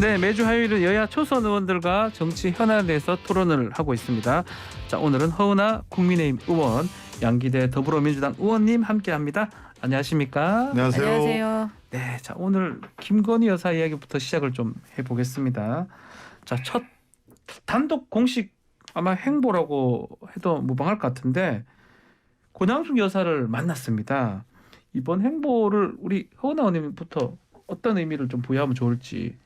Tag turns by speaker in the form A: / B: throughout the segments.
A: 네, 매주 화요일은 여야 초선 의원들과 정치 현안에 대해서 토론을 하고 있습니다. 자, 오늘은 허은하 국민의힘 의원, 양기대 더불어민주당 의원님 함께합니다. 안녕하십니까?
B: 안녕하세요.
C: 안녕하세요.
A: 네, 자 오늘 김건희 여사 이야기부터 시작을 좀 해보겠습니다. 자, 첫 단독 공식 아마 행보라고 해도 무방할 것 같은데 권양숙 여사를 만났습니다. 이번 행보를 우리 허은하 의원님부터 어떤 의미를 좀 부여하면 좋을지.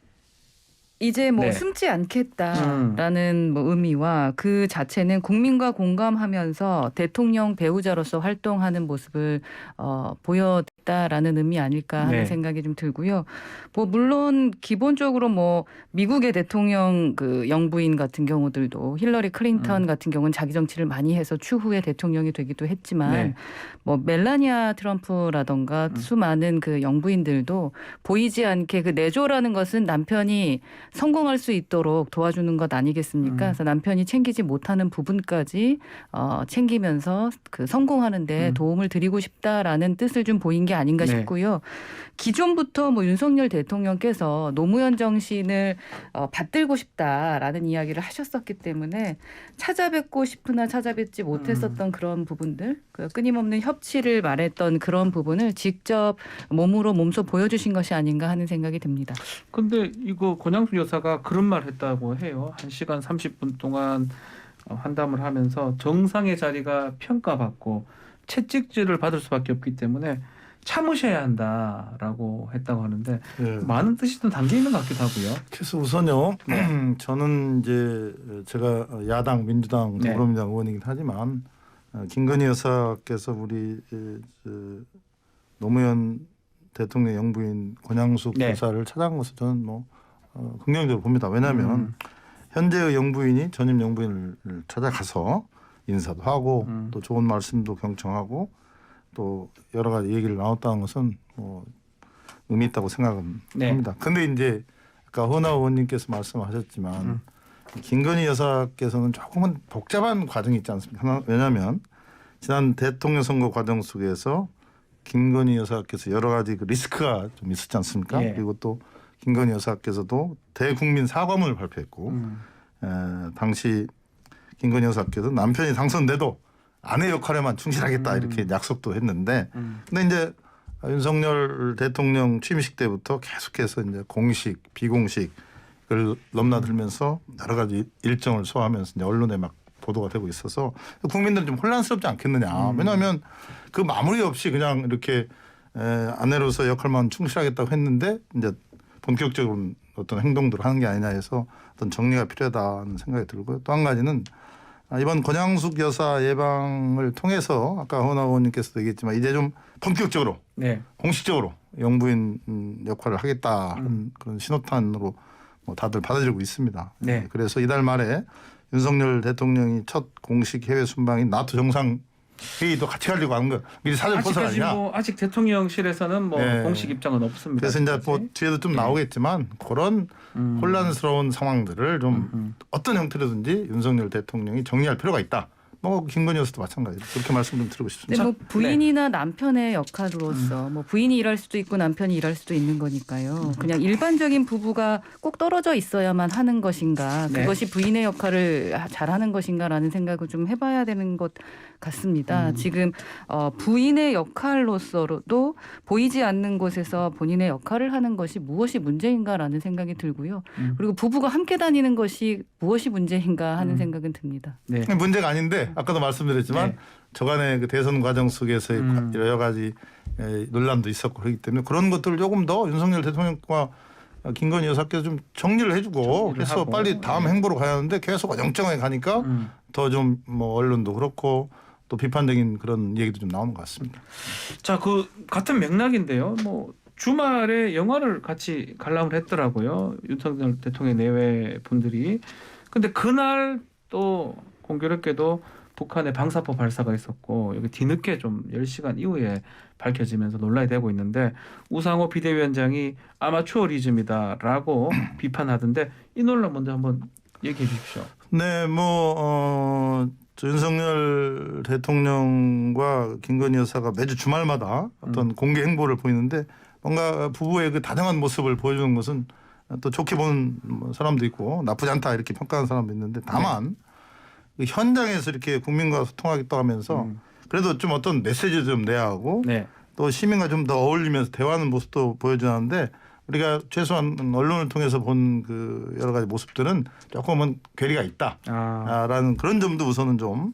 C: 이제 뭐
A: 네.
C: 숨지 않겠다라는 뭐 의미와 그 자체는 국민과 공감하면서 대통령 배우자로서 활동하는 모습을 보였다라는 의미 아닐까 하는
A: 네.
C: 생각이 좀 들고요. 뭐 물론 기본적으로 뭐 미국의 대통령 그 영부인 같은 경우들도 힐러리 클린턴 같은 경우는 자기 정치를 많이 해서 추후에 대통령이 되기도 했지만
A: 네.
C: 뭐 멜라니아 트럼프라던가 수많은 그 영부인들도 보이지 않게 그 내조라는 것은 남편이 성공할 수 있도록 도와주는 것 아니겠습니까? 그래서 남편이 챙기지 못하는 부분까지 챙기면서 그 성공하는데 도움을 드리고 싶다라는 뜻을 좀 보인 게 아닌가
A: 네.
C: 싶고요. 기존부터 뭐 윤석열 대통령께서 노무현 정신을 받들고 싶다라는 이야기를 하셨었기 때문에 찾아뵙고 싶으나 찾아뵙지 못했었던 그런 부분들, 그 끊임없는 협치를 말했던 그런 부분을 직접 몸소 보여주신 것이 아닌가 하는 생각이 듭니다.
A: 근데 이거 권양숙 여사가 그런 말 했다고 해요. 1시간 30분 동안 환담을 하면서 정상의 자리가 평가받고 채찍질을 받을 수밖에 없기 때문에 참으셔야 한다라고 했다고 하는데
B: 예.
A: 많은 뜻이 좀 담겨 있는 것 같기도 하고요.
B: 그래서 우선요. 저는 이제 제가 야당 민주당
A: 네.
B: 더불어민주당 의원이긴 하지만 김건희 여사께서 우리 노무현 대통령 영부인 권양숙
A: 네.
B: 여사를 찾아간 것을 저는 뭐 긍정적으로 봅니다. 왜냐하면 현재의 영부인이 전임 영부인을 찾아가서 인사도 하고 또 좋은 말씀도 경청하고 또 여러 가지 얘기를 나눴다는 것은 뭐 의미 있다고 생각은
A: 네.
B: 합니다. 근데 이제 아까 허은하 의원님께서 말씀하셨지만 김건희 여사께서는 조금은 복잡한 과정이 있지 않습니까? 왜냐하면 지난 대통령 선거 과정 속에서 김건희 여사께서 여러 가지 그 리스크가 좀 있었지 않습니까?
A: 예.
B: 그리고 또 김건희 여사께서도 대국민 사과문을 발표했고 당시 김건희 여사께서 남편이 당선돼도 아내 역할에만 충실하겠다 이렇게 약속도 했는데 근데 이제 윤석열 대통령 취임식 때부터 계속해서 이제 공식 비공식을 넘나들면서 여러 가지 일정을 소화하면서 이제 언론에 막 보도가 되고 있어서 국민들은 좀 혼란스럽지 않겠느냐. 왜냐하면 그 마무리 없이 그냥 이렇게 아내로서 역할만 충실하겠다고 했는데 이제 본격적으로 어떤 행동들을 하는 게 아니냐 해서 어떤 정리가 필요하다는 생각이 들고요. 또 한 가지는 이번 권양숙 여사 예방을 통해서 아까 허은하 의원님께서도 얘기했지만 이제 좀 본격적으로
A: 네.
B: 공식적으로 영부인 역할을 하겠다는 그런 신호탄으로 뭐 다들 받아들이고 있습니다.
A: 네.
B: 그래서 이달 말에 윤석열 대통령이 첫 공식 해외 순방인 나토 정상 회의도 같이 가려고 하는 거 미리 사전 포설
A: 아직까지
B: 아니냐.
A: 뭐 아직 대통령실에서는 뭐
B: 네.
A: 공식 입장은 없습니다.
B: 그래서 이제 뭐
A: 아직까지.
B: 뒤에도 좀 나오겠지만 그런 혼란스러운 상황들을 좀 어떤 형태로든지 윤석열 대통령이 정리할 필요가 있다. 뭐 김건희 여사도 마찬가지로 그렇게 말씀 좀 드리고 싶습니다.
C: 근데 뭐 부인이나 남편의 역할로서 뭐 부인이 일할 수도 있고 남편이 일할 수도 있는 거니까요. 그냥 일반적인 부부가 꼭 떨어져 있어야만 하는 것인가,
A: 네.
C: 그것이 부인의 역할을 잘하는 것인가라는 생각을 좀 해봐야 되는 것 같습니다. 지금 부인의 역할로서도 보이지 않는 곳에서 본인의 역할을 하는 것이 무엇이 문제인가라는 생각이 들고요. 그리고 부부가 함께 다니는 것이 무엇이 문제인가 하는 생각은 듭니다.
A: 네.
B: 문제가 아닌데 아까도 말씀드렸지만
A: 네.
B: 저간의 그 대선 과정 속에서의 여러 가지 논란도 있었고 그렇기 때문에 그런 것들을 조금 더 윤석열 대통령과 김건희 여사께서 좀 정리를 해주고 해서
A: 하고.
B: 빨리 다음 행보로 가야 하는데 계속 어정쩡하게 가니까 더 좀 뭐 언론도 그렇고 또 비판적인 그런 얘기도 좀 나오는 것 같습니다.
A: 자, 그 같은 맥락인데요. 뭐 주말에 영화를 같이 관람을 했더라고요. 윤석열 대통령 내외 분들이. 근데 그날 또 공교롭게도 북한의 방사포 발사가 있었고 여기 뒤늦게 좀 10시간 이후에 밝혀지면서 논란이 되고 있는데 우상호 비대위원장이 아마추어리즘이다라고 비판하던데 이 논란 먼저 한번 얘기해 주십시오.
B: 네, 윤석열 대통령과 김건희 여사가 매주 주말마다 어떤 공개 행보를 보이는데 뭔가 부부의 그 다정한 모습을 보여주는 것은 또 좋게 보는 사람도 있고 나쁘지 않다 이렇게 평가하는 사람도 있는데 다만 그 현장에서 이렇게 국민과 소통하겠다고 하면서 그래도 좀 어떤 메시지도 좀 내야 하고
A: 네.
B: 또 시민과 좀 더 어울리면서 대화하는 모습도 보여주는데 우리가 최소한 언론을 통해서 본 그 여러 가지 모습들은 조금은 괴리가 있다라는 그런 점도 우선은 좀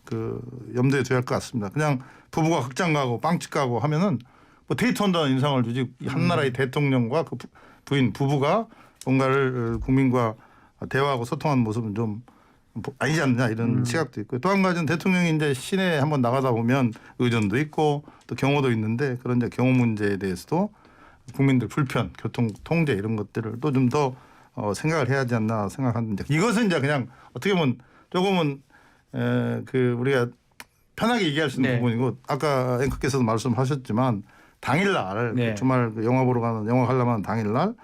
B: 그 염두에 둬야 할 것 같습니다. 그냥 부부가 극장 가고 빵집 가고 하면은 뭐 데이트한다는 인상을 주지 한 나라의 대통령과 그 부인 부부가 뭔가를 국민과 대화하고 소통하는 모습은 좀 아니지 않느냐 이런 시각도 있고 또 한 가지는 대통령이 이제 시내에 한번 나가다 보면 의전도 있고 또 경호도 있는데 그런 이제 경호 문제에 대해서도 국민들 불편, 교통 통제 이런 것들을 또 좀 더 생각을 해야 하지 않나 생각하는데 이것은 이제 그냥 어떻게 보면 조금은 그 우리가 편하게 얘기할 수 있는
A: 네.
B: 부분이고 아까 앵커께서도 말씀하셨지만 당일날
A: 네.
B: 주말 그 영화 보러 가는 영화 관람하는 당일날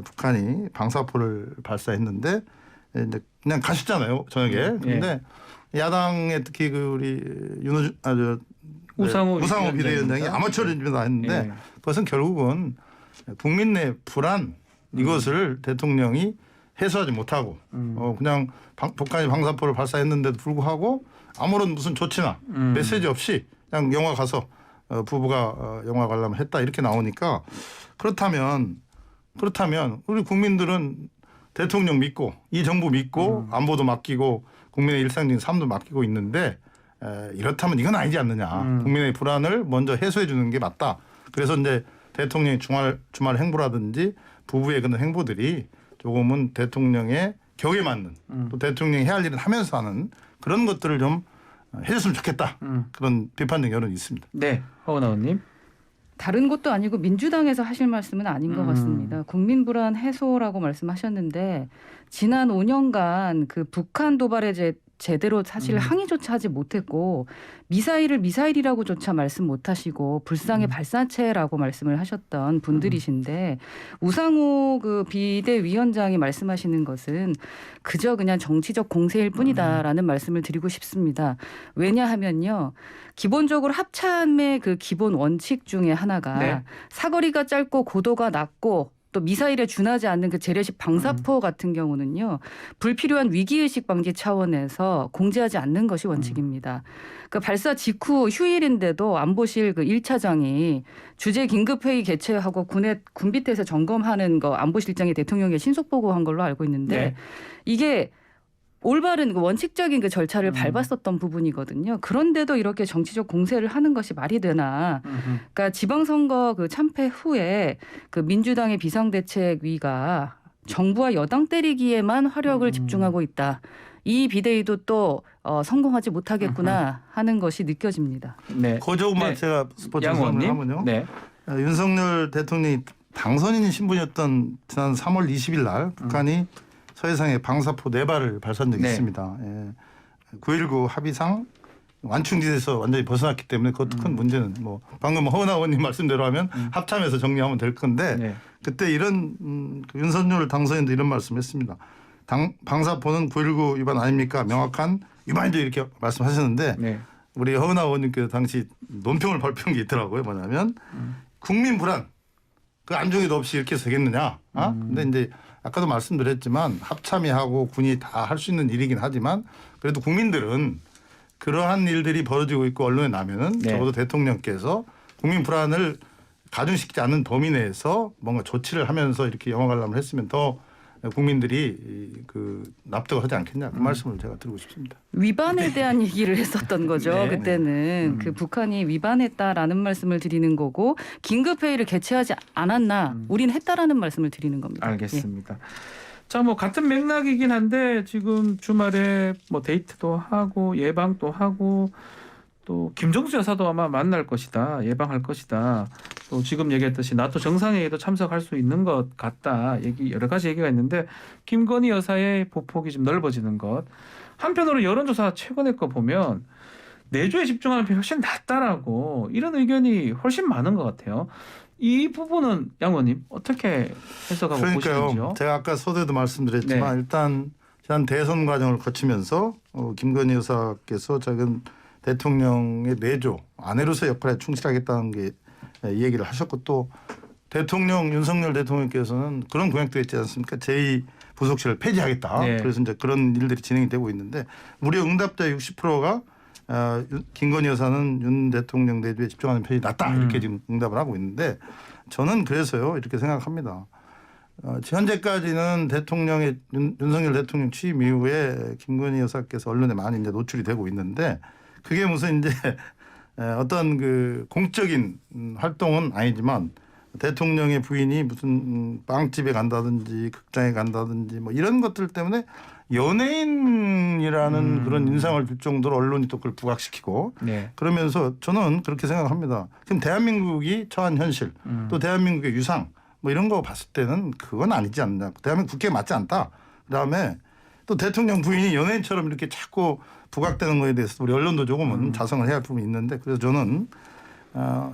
B: 북한이 방사포를 발사했는데 이제 그냥 가셨잖아요 저녁에. 그런데 야당의 특히 그 우리 우상호 비대위원장이 아마추어 인준이다 했는데 그것은 결국은 국민 내 불안 이것을 대통령이 해소하지 못하고 그냥 북한이 방사포를 발사했는데도 불구하고 아무런 무슨 조치나 메시지 없이 그냥 영화 가서 부부가 영화 관람을 했다 이렇게 나오니까 그렇다면 우리 국민들은 대통령 믿고 이 정부 믿고 안보도 맡기고 국민의 일상적인 삶도 맡기고 있는데 이렇다면 이건 아니지 않느냐. 국민의 불안을 먼저 해소해 주는 게 맞다. 그래서 이제 대통령의 주말 행보라든지 부부의 그런 행보들이 조금은 대통령의 격에 맞는 또 대통령이 해야 할 일은 하면서 하는 그런 것들을 좀 해줬으면 좋겠다. 그런 비판적 여론이 있습니다.
A: 네, 허은하 의원님.
C: 다른 것도 아니고 민주당에서 하실 말씀은 아닌 것 같습니다. 국민 불안 해소라고 말씀하셨는데 지난 5년간 그 북한 도발에 제대로 사실 항의조차 하지 못했고 미사일을 미사일이라고조차 말씀 못하시고 불상의 발사체라고 말씀을 하셨던 분들이신데 우상호 그 비대위원장이 말씀하시는 것은 그저 그냥 정치적 공세일 뿐이다라는 말씀을 드리고 싶습니다. 왜냐하면요. 기본적으로 합참의 그 기본 원칙 중에 하나가
A: 네.
C: 사거리가 짧고 고도가 낮고 또 미사일에 준하지 않는 그 재래식 방사포 같은 경우는요. 불필요한 위기의식 방지 차원에서 공개하지 않는 것이 원칙입니다. 그 발사 직후 휴일인데도 안보실 그 1차장이 주재 긴급회의 개최하고 군비태세 점검하는 거 안보실장이 대통령에 신속 보고한 걸로 알고 있는데
A: 네.
C: 이게 올바른 그 원칙적인 그 절차를 밟았었던 부분이거든요. 그런데도 이렇게 정치적 공세를 하는 것이 말이 되나? 그러니까 지방선거 그 참패 후에 그 민주당의 비상대책위가 정부와 여당 때리기에만 화력을 집중하고 있다. 이 비대위도 또 성공하지 못하겠구나 하는 것이 느껴집니다.
A: 네.
B: 그 조금만
A: 네.
B: 제가 스포츠
A: 양
B: 설명을
A: 의원님.
B: 하면요.
A: 네.
B: 윤석열 대통령이 당선인 신분이었던 지난 3월 20일 날 북한이 서해상에 방사포 4발을 발사한 적이
A: 네.
B: 있습니다. 9.19 합의상 완충지대에서 완전히 벗어났기 때문에 그것도 큰 문제는 뭐 방금 허은하 의원님 말씀대로 하면 합참에서 정리하면 될 건데
A: 네.
B: 그때 이런 윤석열 당선인도 이런 말씀했습니다. 방사포는 9.19 위반 아닙니까? 명확한 위반이죠 이렇게 말씀하셨는데
A: 네.
B: 우리 허은하 의원님께서 당시 논평을 발표한 게 있더라고요. 뭐냐면 국민 불안 그 안중에도 없이 이렇게 해서 되겠느냐. 근데 이제 아까도 말씀드렸지만 합참이 하고 군이 다 할 수 있는 일이긴 하지만 그래도 국민들은 그러한 일들이 벌어지고 있고 언론에 나면은
A: 네.
B: 적어도 대통령께서 국민 불안을 가중시키지 않는 범위 내에서 뭔가 조치를 하면서 이렇게 영화 관람을 했으면 더 국민들이 그 납득을 하지 않겠냐 그 말씀을 제가 드리고 싶습니다.
C: 위반에 대한 얘기를 했었던 거죠.
A: 네.
C: 그때는 그 북한이 위반했다라는 말씀을 드리는 거고 긴급회의를 개최하지 않았나 우리는 했다라는 말씀을 드리는 겁니다.
A: 알겠습니다. 자, 뭐 같은 맥락이긴 한데 지금 주말에 뭐 데이트도 하고 예방도 하고 또 김정수 여사도 아마 만날 것이다. 예방할 것이다. 또 지금 얘기했듯이 나토 정상회의에도 참석할 수 있는 것 같다. 여러 가지 얘기가 있는데 김건희 여사의 보폭이 좀 넓어지는 것. 한편으로 여론조사 최근에 거 보면 내조에 집중하는 편이 훨씬 낫다라고 이런 의견이 훨씬 많은 것 같아요. 이 부분은 양 의원님 어떻게 해석하고
B: 그러니까요.
A: 보시는지요?
B: 제가 아까 서두에도 말씀드렸지만
A: 네.
B: 일단 지난 대선 과정을 거치면서 김건희 여사께서 작은 대통령의 내조 아내로서 역할에 충실하겠다는 게 이 얘기를 하셨고 또 대통령 윤석열 대통령께서는 그런 공약도 했지 않습니까? 제2 부속실을 폐지하겠다.
A: 네.
B: 그래서 이제 그런 일들이 진행이 되고 있는데 무려 응답자 60%가 김건희 여사는 윤 대통령 내주에 집중하는 편이 낫다 이렇게 지금 응답을 하고 있는데 저는 그래서요 이렇게 생각합니다. 현재까지는 대통령의 윤석열 대통령 취임 이후에 김건희 여사께서 언론에 많이 이제 노출이 되고 있는데 그게 무슨 이제 어떤 그 공적인 활동은 아니지만 대통령의 부인이 무슨 빵집에 간다든지 극장에 간다든지 뭐 이런 것들 때문에 연예인이라는 그런 인상을 줄 정도로 언론이 또 그걸 부각시키고
A: 네.
B: 그러면서 저는 그렇게 생각합니다. 지금 대한민국이 처한 현실 또 대한민국의 유상 뭐 이런 거 봤을 때는 그건 아니지 않나. 대한민국 국회에 맞지 않다. 그다음에 또 대통령 부인이 연예인처럼 이렇게 자꾸 부각되는 거에 대해서 우리 언론도 조금은 자성을 해야 할 부분이 있는데 그래서 저는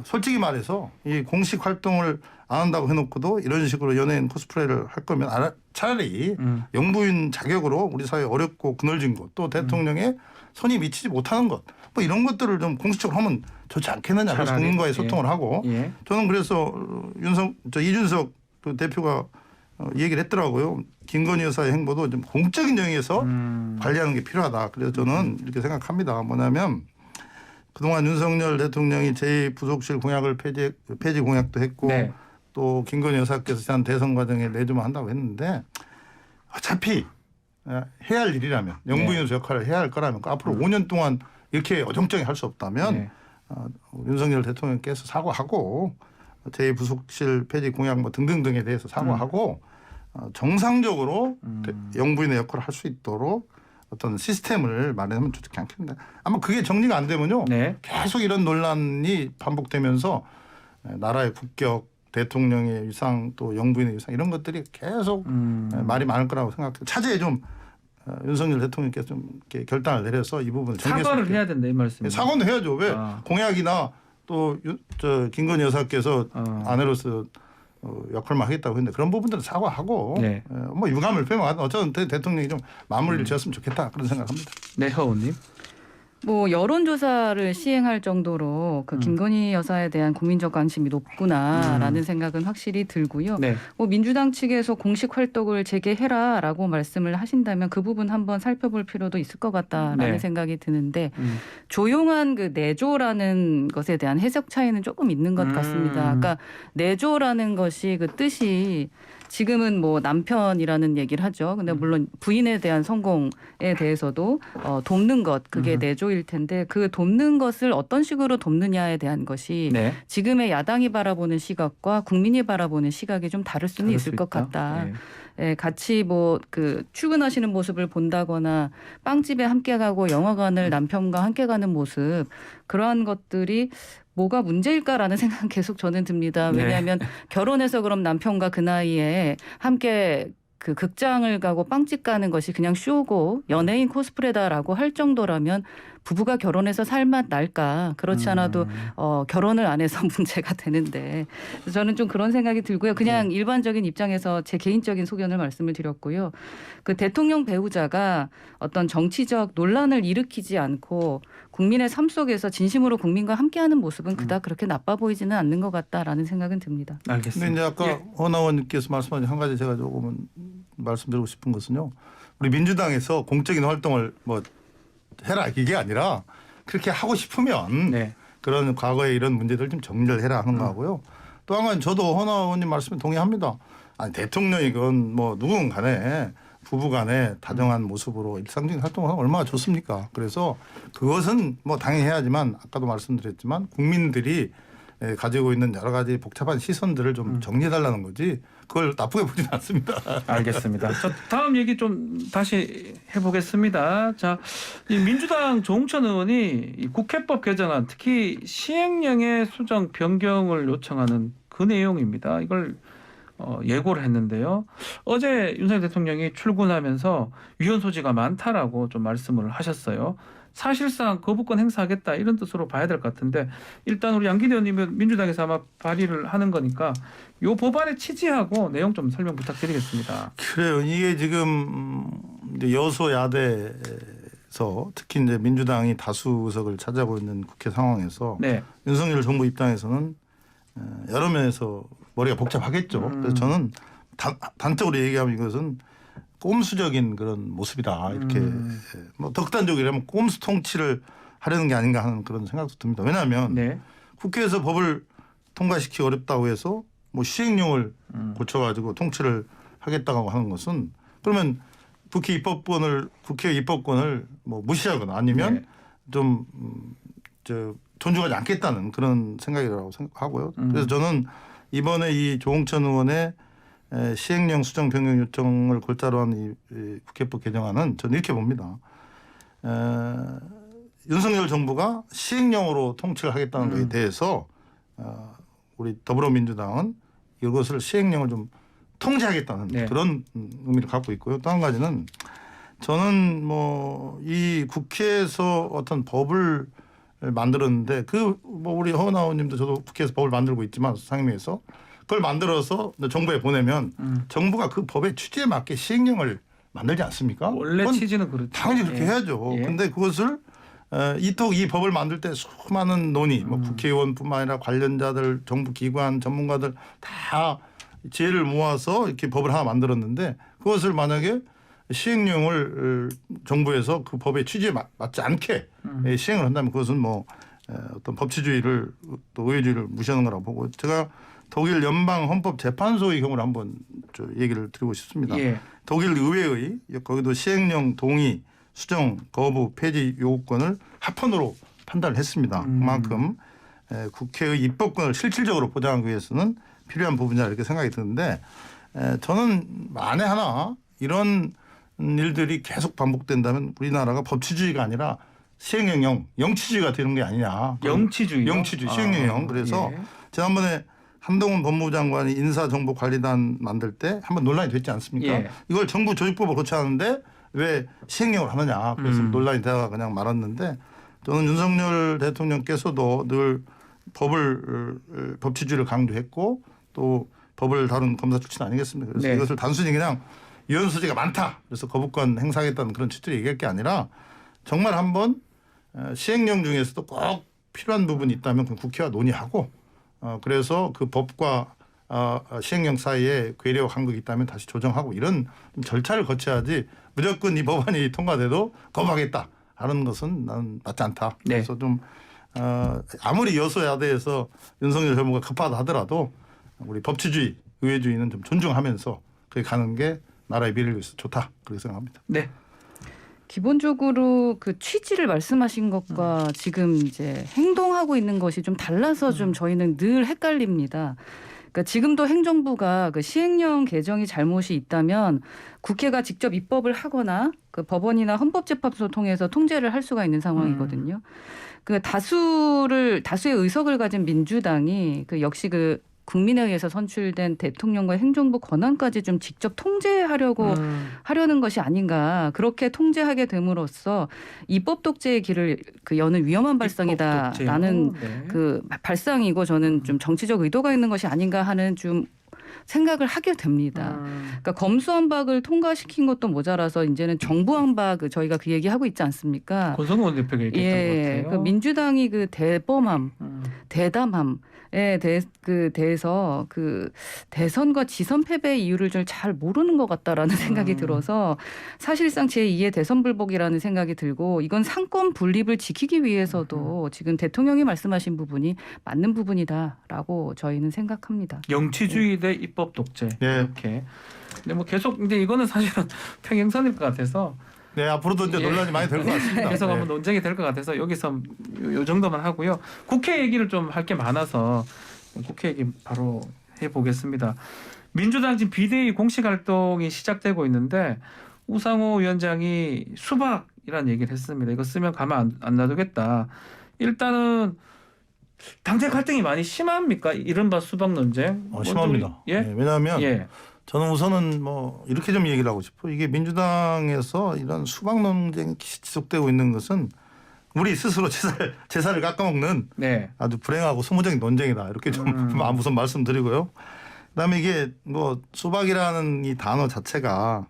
B: 솔직히 말해서 이 공식 활동을 안 한다고 해놓고도 이런 식으로 연예인 코스프레를 할 거면 차라리 영부인 자격으로 우리 사회 어렵고 그늘진 것 또 대통령의 손이 미치지 못하는 것 뭐 이런 것들을 좀 공식적으로 하면 좋지 않겠느냐 그래서
A: 차라리,
B: 국민과의 소통을 하고
A: 예.
B: 저는 그래서 이준석 대표가 얘기를 했더라고요. 김건희 여사의 행보도 좀 공적인 영역에서 관리하는 게 필요하다. 그래서 저는 이렇게 생각합니다. 뭐냐면 그동안 윤석열 대통령이 제2부속실 공약을 폐지 공약도 했고
A: 네.
B: 또 김건희 여사께서 지난 대선 과정에 내주면 한다고 했는데 어차피 해야 할 일이라면 영부인으로서 역할을 해야 할 거라면 앞으로 5년 동안 이렇게 어정쩡히 할 수 없다면
A: 네.
B: 윤석열 대통령께서 사과하고 제2부속실 폐지 공약 뭐 등등등에 대해서 사과하고 정상적으로 영부인의 역할을 할 수 있도록 어떤 시스템을 마련하면 좋지 않겠나. 아마 그게 정리가 안 되면요.
A: 네.
B: 계속 이런 논란이 반복되면서 나라의 국격, 대통령의 위상 또 영부인의 위상 이런 것들이 계속 말이 많을 거라고 생각해요. 차제에 좀 윤석열 대통령께서 좀 이렇게 결단을 내려서 이 부분을
A: 사과를 해야 된다 이 말씀이에요.
B: 사과는 해야죠. 왜 공약이나 또 김건희 여사께서 아내로서 역할만 하겠다고 했는데 그런 부분들은 사과하고
A: 네.
B: 뭐 유감을 표명하든 어쨌든 대통령이 좀 마무리를 지었으면 좋겠다 그런 생각합니다.
A: 네, 허우님.
C: 뭐 여론조사를 시행할 정도로 그 김건희 여사에 대한 국민적 관심이 높구나라는 생각은 확실히 들고요.
A: 네.
C: 뭐 민주당 측에서 공식 활동을 재개해라라고 말씀을 하신다면 그 부분 한번 살펴볼 필요도 있을 것 같다라는
A: 네.
C: 생각이 드는데 조용한 그 내조라는 것에 대한 해석 차이는 조금 있는 것 같습니다. 그러니까 내조라는 것이 그 뜻이 지금은 뭐 남편이라는 얘기를 하죠. 근데 물론 부인에 대한 성공에 대해서도 돕는 것 그게 내조일 텐데 그 돕는 것을 어떤 식으로 돕느냐에 대한 것이
A: 네.
C: 지금의 야당이 바라보는 시각과 국민이 바라보는 시각이 좀 다를 수는 있을 것
A: 있다.
C: 같다.
A: 네.
C: 예, 같이 뭐 그 출근하시는 모습을 본다거나 빵집에 함께 가고 영화관을 남편과 함께 가는 모습 그러한 것들이 뭐가 문제일까라는 생각은 계속 저는 듭니다. 왜냐하면 결혼해서 그럼 남편과 그 나이에 함께 그 극장을 가고 빵집 가는 것이 그냥 쇼고 연예인 코스프레다라고 할 정도라면 부부가 결혼해서 살맛 날까? 그렇지 않아도 결혼을 안 해서 문제가 되는데 저는 좀 그런 생각이 들고요. 그냥 일반적인 입장에서 제 개인적인 소견을 말씀을 드렸고요. 그 대통령 배우자가 어떤 정치적 논란을 일으키지 않고 국민의 삶 속에서 진심으로 국민과 함께하는 모습은 그닥 그렇게 나빠 보이지는 않는 것 같다라는 생각은 듭니다.
A: 알겠습니다.
B: 근데 이제 아까 허나원님께서 말씀하신 한 가지 제가 조금은 말씀드리고 싶은 것은요. 우리 민주당에서 공적인 활동을 뭐 해라 이게 아니라 그렇게 하고 싶으면
A: 네.
B: 그런 과거의 이런 문제들 좀 정리를 해라 하는 거고요. 또 한 가지 저도 허나 의원님 말씀에 동의합니다. 아니 대통령이건 뭐 누군 간에 부부 간에 다정한 모습으로 일상적인 활동을 하면 얼마나 좋습니까? 그래서 그것은 뭐 당연히 해야지만 아까도 말씀드렸지만 국민들이 가지고 있는 여러 가지 복잡한 시선들을 좀 정리해달라는 거지 그걸 나쁘게 보지는 않습니다.
A: 알겠습니다. 자, 다음 얘기 좀 다시 해보겠습니다. 자, 이 민주당 조홍천 의원이 이 국회법 개정안 특히 시행령의 수정 변경을 요청하는 그 내용입니다. 이걸 예고를 했는데요. 어제 윤석열 대통령이 출근하면서 위헌 소지가 많다라고 좀 말씀을 하셨어요. 사실상 거부권 행사하겠다 이런 뜻으로 봐야 될 것 같은데 일단 우리 양기대 의원님은 민주당에서 아마 발의를 하는 거니까 이 법안의 취지하고 내용 좀 설명 부탁드리겠습니다.
B: 그래요. 이게 지금 이제 여소야대에서 특히 이제 민주당이 다수 의석을 차지하고 있는 국회 상황에서
A: 네.
B: 윤석열 정부 입장에서는 여러 면에서 머리가 복잡하겠죠. 그래서 저는 단적으로 얘기하면 이것은 꼼수적인 그런 모습이다. 이렇게 뭐 덕단적이라면 꼼수 통치를 하려는 게 아닌가 하는 그런 생각도 듭니다. 왜냐하면
A: 네.
B: 국회에서 법을 통과시키기 어렵다고 해서 뭐 시행령을 고쳐가지고 통치를 하겠다고 하는 것은 그러면 국회의 입법권을 뭐 무시하거나 아니면
A: 네.
B: 좀 존중하지 않겠다는 그런 생각이라고 생각하고요. 그래서 저는 이번에 이 조홍천 의원의 시행령 수정 변경 요청을 골자로 한 이 국회법 개정안은 저는 이렇게 봅니다. 윤석열 정부가 시행령으로 통치를 하겠다는 것에 대해서 우리 더불어민주당은 이것을 시행령을 좀 통제하겠다는
A: 네.
B: 그런 의미를 갖고 있고요. 또 한 가지는 저는 뭐 이 국회에서 어떤 법을 만들었는데 뭐 우리 허은하 의원님도 저도 국회에서 법을 만들고 있지만 상임위에서 그걸 만들어서 정부에 보내면 정부가 그 법의 취지에 맞게 시행령을 만들지 않습니까?
A: 원래
B: 그건
A: 취지는 그렇죠.
B: 당연히 그렇게 해야죠.
A: 예.
B: 근데 그것을 이 법을 만들 때 수많은 논의, 뭐 국회의원뿐만 아니라 관련자들, 정부 기관, 전문가들 다 지혜를 모아서 이렇게 법을 하나 만들었는데 그것을 만약에 시행령을 정부에서 그 법의 취지에 맞지 않게 시행을 한다면 그것은 뭐 어떤 법치주의를 또 의회주의를 무시하는 거라고 보고 제가 독일 연방헌법재판소의 경우를 한번 얘기를 드리고 싶습니다.
A: 예.
B: 독일 의회의 거기도 시행령 동의, 수정, 거부, 폐지 요구권을 합헌으로 판단을 했습니다. 그만큼 국회의 입법권을 실질적으로 보장하기 위해서는 필요한 부분이다 이렇게 생각이 드는데 저는 만에 하나 이런 일들이 계속 반복된다면 우리나라가 법치주의가 아니라 시행령 영치주의가 되는 게 아니냐.
A: 영치주의.
B: 영치주의, 시행령. 그래서
A: 예.
B: 지난번에 한동훈 법무부 장관이 인사정보관리단 만들 때 한번 논란이 됐지 않습니까?
A: 예.
B: 이걸 정부 조직법을 고쳐하는데 왜 시행령을 하느냐. 그래서 논란이 되다가 그냥 말았는데 저는 윤석열 대통령께서도 늘 법치주의를 강조했고 또 법을 다룬 검사 출신 아니겠습니까? 그래서
A: 네.
B: 이것을 단순히 그냥 유연 소지가 많다. 그래서 거부권 행사하겠다는 그런 취지로 얘기할 게 아니라 정말 한번 시행령 중에서도 꼭 필요한 부분이 있다면 그럼 국회와 논의하고 그래서 그 법과 시행령 사이에 괴리와 간극이 있다면 다시 조정하고 이런 절차를 거쳐야지 무조건 이 법안이 통과돼도 거부하겠다 하는 것은 난 맞지 않다.
A: 네.
B: 그래서 좀 아무리 여소야대에서 윤석열 정부가 급하다 하더라도 우리 법치주의, 의회주의는 좀 존중하면서 그게 가는 게 나라의 미래를 위해서 좋다 그렇게 생각합니다.
A: 네.
C: 기본적으로 그 취지를 말씀하신 것과 지금 이제 행동하고 있는 것이 좀 달라서 좀 저희는 늘 헷갈립니다. 그러니까 지금도 행정부가 그 시행령 개정이 잘못이 있다면 국회가 직접 입법을 하거나 그 법원이나 헌법재판소 통해서 통제를 할 수가 있는 상황이거든요. 그 다수의 의석을 가진 민주당이 그 역시 그 국민의회에서 선출된 대통령과 행정부 권한까지 좀 직접 통제하려고 하려는 것이 아닌가. 그렇게 통제하게 됨으로써 입법 독재의 길을 그 여는 위험한 발상이다라는
A: 네.
C: 그 발상이고 저는 좀 정치적 의도가 있는 것이 아닌가 하는 좀 생각을 하게 됩니다. 그러니까 검수완박을 통과시킨 것도 모자라서 이제는 정부완박 저희가 그 얘기하고 있지 않습니까?
A: 권성동 대표가 얘기했던 것 같아요.
C: 그 민주당이 그 대범함, 대담함에 대해서 그 대선과 지선 패배의 이유를 좀 잘 모르는 것 같다라는 생각이 들어서 사실상 제2의 대선 불복이라는 생각이 들고 이건 상권 분립을 지키기 위해서도 지금 대통령이 말씀하신 부분이 맞는 부분이다라고 저희는 생각합니다.
A: 영치주의 대 입법 독재
B: 예.
A: 이렇게. 근데 뭐 계속 이제 이거는 사실은 평행선일 것 같아서
B: 네, 앞으로도 이제 논란이 많이 될 것 같습니다.
A: 계속
B: 네.
A: 한번 논쟁이 될 것 같아서 여기서 요 정도만 하고요. 국회 얘기를 좀 할 게 많아서 국회 얘기 바로 해보겠습니다. 민주당 지금 비대위 공식 활동이 시작되고 있는데 우상호 위원장이 수박이라는 얘기를 했습니다. 이거 쓰면 가만 안 놔두겠다. 일단은 당내 갈등이 많이 심합니까? 이른바 수박 논쟁?
B: 심합니다.
A: 예?
B: 네, 왜냐하면
A: 예.
B: 저는 우선은 뭐 이렇게 좀 얘기를 하고 싶어요. 이게 민주당에서 이런 수박 논쟁이 지속되고 있는 것은 우리 스스로 제사를 깎아먹는
A: 네.
B: 아주 불행하고 소모적인 논쟁이다. 이렇게 좀 우선 말씀드리고요. 그다음에 이게 뭐 수박이라는 이 단어 자체가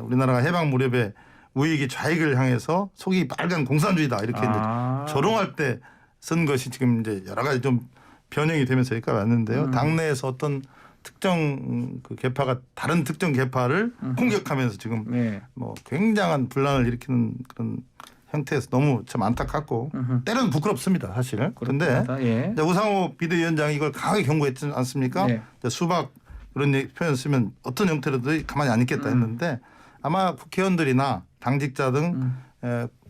B: 우리나라가 해방 무렵에 우익이 좌익을 향해서 속이 빨간 공산주의다 이렇게 이제 조롱할 때 쓴 것이 지금 이제 여러 가지 좀 변형이 되면서 여기까지 왔는데요. 당내에서 어떤 특정 그 계파가 다른 특정 계파를 공격하면서 지금
A: 네.
B: 뭐 굉장한 분란을 일으키는 그런 형태에서 너무 참 안타깝고 때로는 부끄럽습니다, 사실은. 그런데
A: 예.
B: 우상호 비대위원장이 이걸 강하게 경고했지 않습니까?
A: 네.
B: 수박 그런 표현 쓰면 어떤 형태로도 가만히 안 있겠다 했는데 아마 국회의원들이나 당직자 등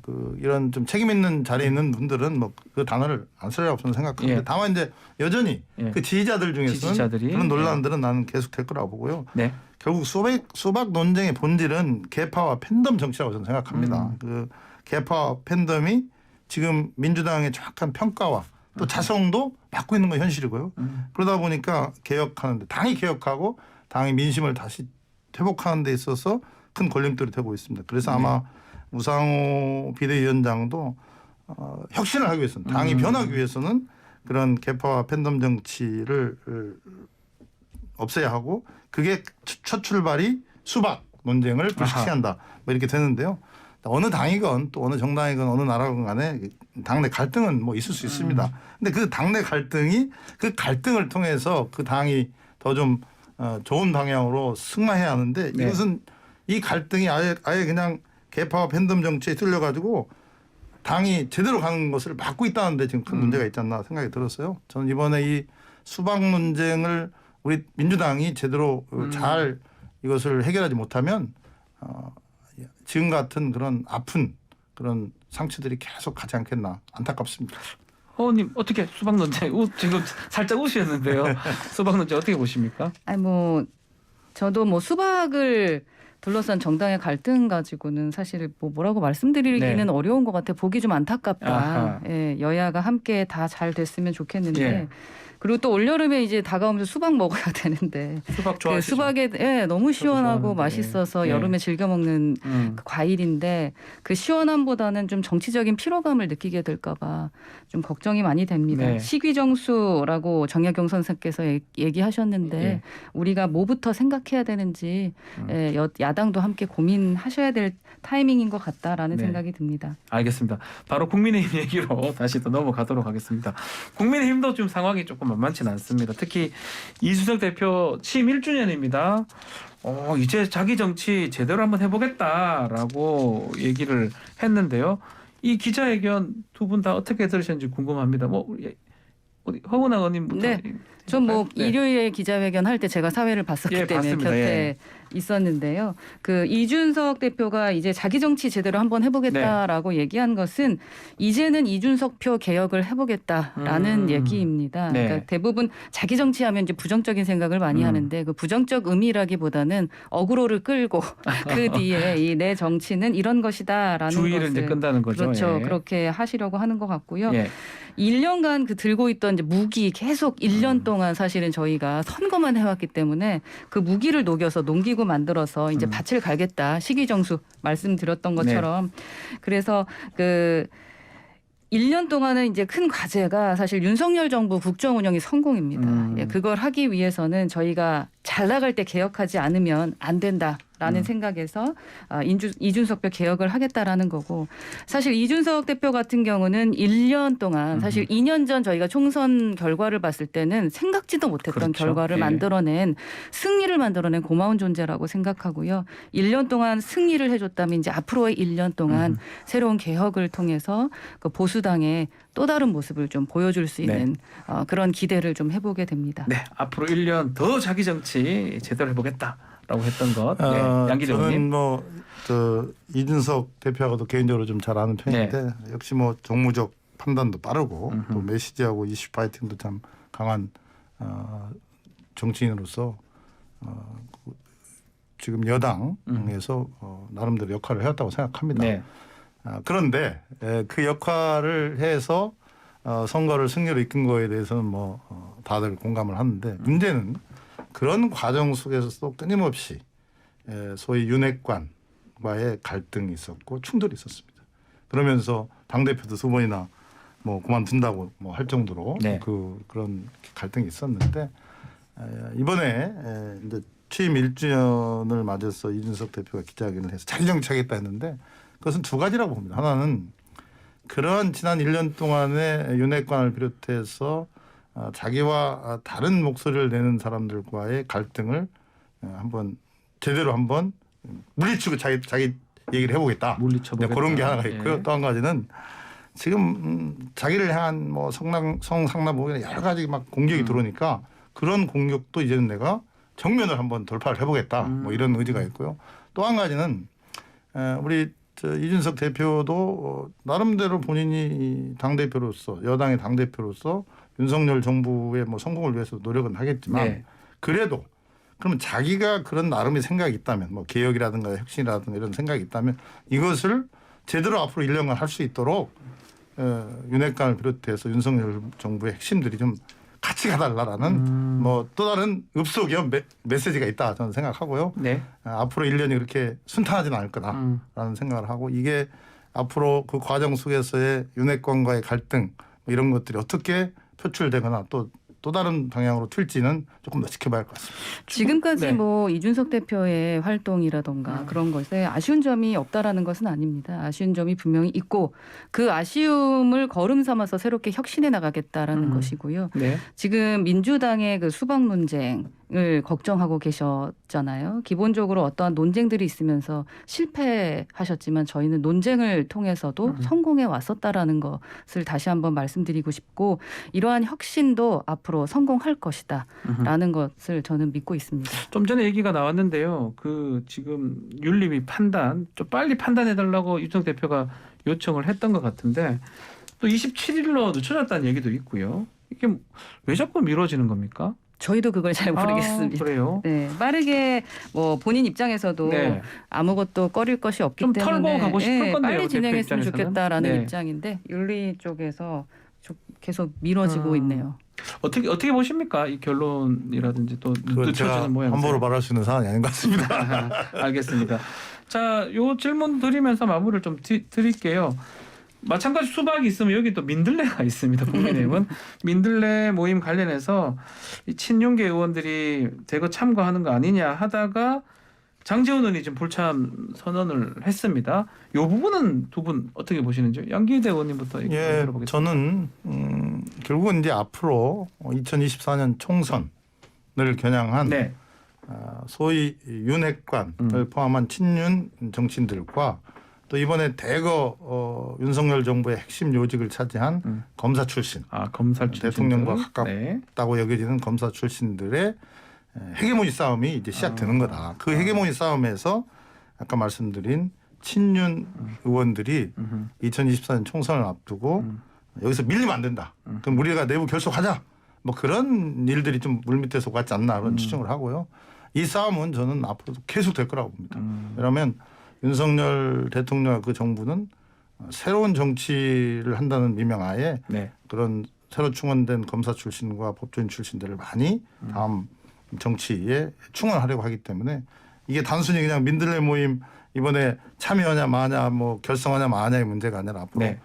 B: 그 이런 좀 책임 있는 자리에 있는 분들은 뭐 그 단어를 안 쓸 리 없다고 생각합니다.
A: 예.
B: 다만 이제 여전히
A: 예.
B: 그 지지자들 중에서는
A: 지지자들이.
B: 그런 논란들은 나는 계속 될 거라고 보고요.
A: 네.
B: 결국 수박 논쟁의 본질은 계파와 팬덤 정치라고 저는 생각합니다. 그 계파 팬덤이 지금 민주당의 정확한 평가와 또 자성도 받고 있는 건 현실이고요. 그러다 보니까 개혁하는데 당이 개혁하고 당의 민심을 다시 회복하는 데 있어서 큰 걸림돌이 되고 있습니다. 그래서 아마 우상호 비대위원장도 혁신을 하기 위해서는 당이 변하기 위해서는 그런 계파와 팬덤 정치를 없애야 하고 그게 첫 출발이 수박 논쟁을 불식시한다 뭐 이렇게 되는데요. 어느 당이건 또 어느 정당이건 어느 나라건 간에 당내 갈등은 뭐 있을 수 있습니다. 근데 그 당내 갈등이 그 갈등을 통해서 그 당이 더 좀 좋은 방향으로 승화해야 하는데
A: 네.
B: 이것은 이 갈등이 아예 그냥 계파와 팬덤 정치에 뚫려가지고 당이 제대로 가는 것을 막고 있다는데 지금 큰 문제가 있지 않나 생각이 들었어요. 저는 이번에 이 수박 논쟁을 우리 민주당이 제대로 잘 이것을 해결하지 못하면 지금 같은 그런 아픈 그런 상처들이 계속 가지 않겠나 안타깝습니다.
A: 허우님 어떻게 수박 논쟁 지금 살짝 우시셨는데요. 수박 논쟁 어떻게 보십니까?
C: 아니 뭐 저도 뭐 수박을 둘러싼 정당의 갈등 가지고는 사실 뭐라고 말씀드리기는
A: 네.
C: 어려운 것 같아요. 보기 좀 안타깝다.
A: 아하.
C: 예, 여야가 함께 다 잘 됐으면 좋겠는데
A: 예.
C: 그리고 또 올여름에 이제 다가오면서 수박 먹어야 되는데
A: 수박
C: 그
A: 좋아하시죠?
C: 수박에 너무 시원하고
A: 좋아하는데.
C: 맛있어서
A: 예.
C: 여름에 즐겨 먹는 그 과일인데 그 시원함보다는 좀 정치적인 피로감을 느끼게 될까봐 좀 걱정이 많이 됩니다.
A: 네.
C: 시기정수라고 정약용 선생께서 얘기하셨는데
A: 예.
C: 우리가 뭐부터 생각해야 되는지 야당도 함께 고민하셔야 될 타이밍인 것 같다라는
A: 네.
C: 생각이 듭니다.
A: 알겠습니다. 바로 국민의힘 얘기로 다시 또 넘어가도록 하겠습니다. 국민의힘도 좀 상황이 조금 만만치는 않습니다. 특히 이준석 대표 취임 1주년입니다. 이제 자기 정치 제대로 한번 해보겠다라고 얘기를 했는데요. 이 기자회견 두 분 다 어떻게 들으셨는지 궁금합니다. 어디 허은하 의원님부터.
C: 네. 전 뭐
A: 네.
C: 일요일에 기자회견 할 때 제가 사회를 봤었기
A: 예,
C: 때문에
A: 봤습니다.
C: 곁에
A: 예.
C: 있었는데요. 그 이준석 대표가 이제 자기 정치 제대로 한번 해보겠다라고 얘기한 것은 이제는 이준석표 개혁을 해보겠다라는 얘기입니다.
A: 네.
C: 그러니까 대부분 자기 정치하면 이제 부정적인 생각을 많이 하는데 그 부정적 의미라기보다는 어그로를 끌고 그 뒤에 이 내 정치는 이런 것이다라는
A: 주의를
C: 것을
A: 이제 끈다는 거죠.
C: 그렇죠.
A: 예.
C: 그렇게 하시려고 하는 것 같고요.
A: 예.
C: 1년간 그 들고 있던 이제 무기 계속 1년 동안 사실은 저희가 선거만 해왔기 때문에 그 무기를 녹여서 농기구 만들어서 이제 밭을 갈겠다. 시기정수 말씀드렸던 것처럼. 그래서 그 1년 동안은 이제 큰 과제가 사실 윤석열 정부 국정 운영이 성공입니다. 예, 그걸 하기 위해서는 저희가 잘 나갈 때 개혁하지 않으면 안 된다라는 생각에서 이준석표 개혁을 하겠다라는 거고 사실 이준석 대표 같은 경우는 1년 동안 사실 2년 전 저희가 총선 결과를 봤을 때는 생각지도 못했던
A: 그렇죠.
C: 결과를
A: 예.
C: 만들어낸 승리를 만들어낸 고마운 존재라고 생각하고요. 1년 동안 승리를 해줬다면 이제 앞으로의 1년 동안 새로운 개혁을 통해서 그 보수당의 또 다른 모습을 좀 보여줄 수 있는 그런 기대를 좀 해보게 됩니다.
A: 네, 앞으로 1년 더 자기 정치 제대로 해보겠다라고 했던 것. 네, 양기대 의원님.
B: 저는 이준석 대표하고도 개인적으로 좀 잘 아는 편인데 역시 뭐 정무적 판단도 빠르고 또 메시지하고 이슈 파이팅도 참 강한 정치인으로서 지금 여당에서 나름대로 역할을 해왔다고 생각합니다.
A: 네.
B: 그런데 그 역할을 해서 선거를 승리로 이끈 거에 대해서는 뭐 다들 공감을 하는데 문제는 그런 과정 속에서도 끊임없이 소위 윤핵관과의 갈등이 있었고 충돌이 있었습니다. 그러면서 당대표도 두 번이나 뭐 그만둔다고 뭐 할 정도로
A: 네.
B: 그런 갈등이 있었는데 이번에 이제 취임 1주년을 맞아서 이준석 대표가 기자회견을 해서 자기 정치하겠다 했는데 그것은 두 가지라고 봅니다. 하나는 그런 지난 1년 동안의 윤핵관을 비롯해서 자기와 다른 목소리를 내는 사람들과의 갈등을 한번 제대로 한번 물리치고 자기 얘기를 해보겠다.
A: 물리쳐보겠다.
B: 그런 게 하나가 있고요.
A: 예.
B: 또 한 가지는 지금 자기를 향한 뭐 성상납 여러 가지 막 공격이 들어오니까 그런 공격도 이제는 내가 정면을 한번 돌파를 해보겠다. 뭐 이런 의지가 있고요. 또 한 가지는 우리 이준석 대표도 나름대로 본인이 당 대표로서 여당의 당 대표로서 윤석열 정부의 뭐 성공을 위해서 노력은 하겠지만
A: 네.
B: 그래도 그러면 자기가 그런 나름의 생각이 있다면 뭐 개혁이라든가 혁신이라든가 이런 생각이 있다면 이것을 제대로 앞으로 1년간 할 수 있도록 윤핵관을 비롯해서 윤석열 정부의 핵심들이 좀 같이 가달라라는 뭐 또 다른 읍소기업 메시지가 있다 저는 생각하고요.
A: 네.
B: 앞으로 1년이 그렇게 순탄하지는 않을 거다라는 생각을 하고 이게 앞으로 그 과정 속에서의 윤핵관과의 갈등 뭐 이런 것들이 어떻게 표출되거나 또 다른 방향으로 튈지는 조금 더 지켜봐야 할 것 같습니다.
C: 지금까지
A: 네.
C: 뭐 이준석 대표의 활동이라던가 그런 것에 아쉬운 점이 없다라는 것은 아닙니다. 아쉬운 점이 분명히 있고 그 아쉬움을 거름 삼아서 새롭게 혁신해 나가겠다라는 것이고요.
A: 네.
C: 지금 민주당의 그 수박 논쟁을 걱정하고 계셨잖아요. 기본적으로 어떠한 논쟁들이 있으면서 실패하셨지만 저희는 논쟁을 통해서도 성공해 왔었다라는 것을 다시 한번 말씀드리고 싶고 이러한 혁신도 앞으로 성공할 것이다라는 것을 저는 믿고 있습니다.
A: 좀 전에 얘기가 나왔는데요. 그 지금 윤리위 판단 좀 빨리 판단해달라고 이준석 대표가 요청을 했던 것 같은데 또 27일로 늦춰졌다는 얘기도 있고요. 이게 왜 자꾸 미뤄지는 겁니까?
C: 저희도 그걸 잘 모르겠습니다.
A: 그래요?
C: 네, 빠르게 뭐 본인 입장에서도
A: 네.
C: 아무것도 꺼릴 것이 없기
A: 좀
C: 때문에
A: 털고 가고 싶을 건데요,
C: 빨리
A: 대표
C: 진행했으면
A: 입장에서는.
C: 좋겠다라는
A: 네.
C: 입장인데 윤리 쪽에서 좀 계속 미뤄지고 있네요.
A: 어떻게 보십니까? 이 결론이라든지 또
B: 그건 제가
A: 늦춰지는 모양새.
B: 함부로 말할 수 있는 사안이 아닌 것 같습니다.
A: 알겠습니다. 자, 요 질문 드리면서 마무리를 좀 드릴게요. 마찬가지 수박이 있으면 여기 또 민들레가 있습니다. 국민의힘은 민들레 모임 관련해서 이 친윤계 의원들이 대거 참가하는 거 아니냐 하다가 장제원 의원이 지금 불참 선언을 했습니다. 이 부분은 두 분 어떻게 보시는지요? 양기대 의원님부터 얘기
B: 예,
A: 들어보겠습니다.
B: 저는 결국은 이제 앞으로 2024년 총선을 겨냥한
A: 네.
B: 소위 윤핵관을 포함한 친윤 정치인들과 또 이번에 대거 윤석열 정부의 핵심 요직을 차지한 검사 출신,
A: 검찰 출신들.
B: 대통령과 가깝다고
A: 네.
B: 여겨지는 검사 출신들의 헤게모니 싸움이 이제 시작되는 거다. 그 헤게모니 싸움에서 아까 말씀드린 친윤 의원들이 2024년 총선을 앞두고 여기서 밀리면 안 된다. 그럼 우리가 내부 결속하자. 뭐 그런 일들이 좀 물밑에서 오갔지 않나 그런 추정을 하고요. 이 싸움은 저는 앞으로도 계속될 거라고 봅니다. 왜냐하면 윤석열 대통령과 그 정부는 새로운 정치를 한다는 미명하에
A: 네.
B: 그런 새로 충원된 검사 출신과 법조인 출신들을 많이 다음 정치에 충원하려고 하기 때문에 이게 단순히 그냥 민들레 모임 이번에 참여하냐 마냐 뭐 결성하냐 마냐의 문제가 아니라 앞으로
A: 네.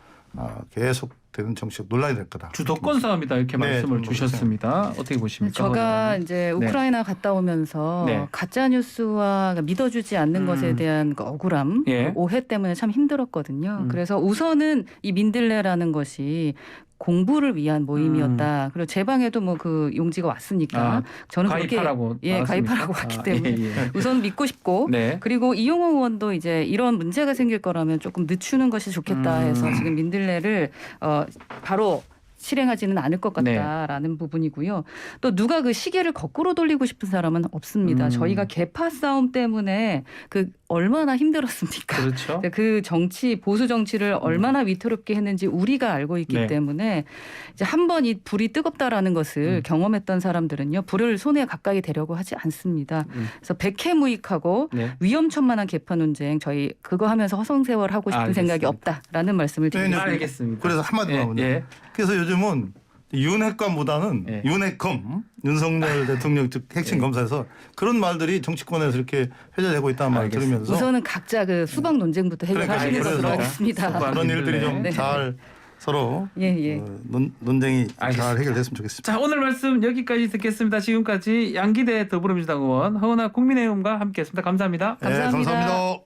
B: 계속되는 정치적 논란이 될 거다.
A: 주도권 싸움이다 이렇게
B: 네,
A: 말씀을
B: 좀
A: 주셨습니다. 어떻게 보십니까?
C: 제가 이제 우크라이나 갔다 오면서
A: 네.
C: 가짜 뉴스와 믿어주지 않는 것에 대한 그 억울함,
A: 예.
C: 그 오해 때문에 참 힘들었거든요. 그래서 우선은 이 민들레라는 것이 공부를 위한 모임이었다. 그리고 제 방에도 뭐 그 용지가 왔으니까 저는
A: 가입하라고
C: 그렇게 가입하라고 왔기 때문에 우선 믿고 싶고
A: 네.
C: 그리고 이용호 의원도 이제 이런 문제가 생길 거라면 조금 늦추는 것이 좋겠다 해서 지금 민들레를 바로 실행하지는 않을 것 같다라는 부분이고요. 또 누가 그 시계를 거꾸로 돌리고 싶은 사람은 없습니다. 저희가 계파 싸움 때문에 그 얼마나 힘들었습니까?
A: 그렇죠.
C: 그 정치 보수 정치를 얼마나 위태롭게 했는지 우리가 알고 있기
A: 네.
C: 때문에 이제 한번 이 불이 뜨겁다라는 것을 경험했던 사람들은요 불을 손에 가까이 대려고 하지 않습니다. 그래서 백해무익하고
A: 네.
C: 위험천만한 개파 논쟁 저희 그거 하면서 허송세월 하고 싶은
A: 알겠습니다.
C: 생각이 없다라는 말씀을 드리겠습니다.
A: 알겠습니다.
B: 그래서 한마디만 하면
A: 예.
B: 그래서 요즘은 윤핵관보다는
A: 예.
B: 윤핵검 윤석열 대통령 즉 핵심 검사에서 그런 말들이 정치권에서 이렇게 회자되고 있다는 말을
A: 알겠습니다.
B: 들으면서
C: 우선은 각자 그 수박 논쟁부터 해결하시는
B: 그러니까
C: 것으로
B: 그래서
C: 하겠습니다.
A: 수박.
B: 그런 일들이 좀
A: 네.
B: 잘 서로
C: 예.
B: 논쟁이 잘
A: 알겠습니다.
B: 해결됐으면 좋겠습니다.
A: 자, 오늘 말씀 여기까지 듣겠습니다. 지금까지 양기대 더불어민주당 의원 허은하 국민의힘과 함께했습니다. 감사합니다.
C: 감사합니다.
B: 네, 감사합니다.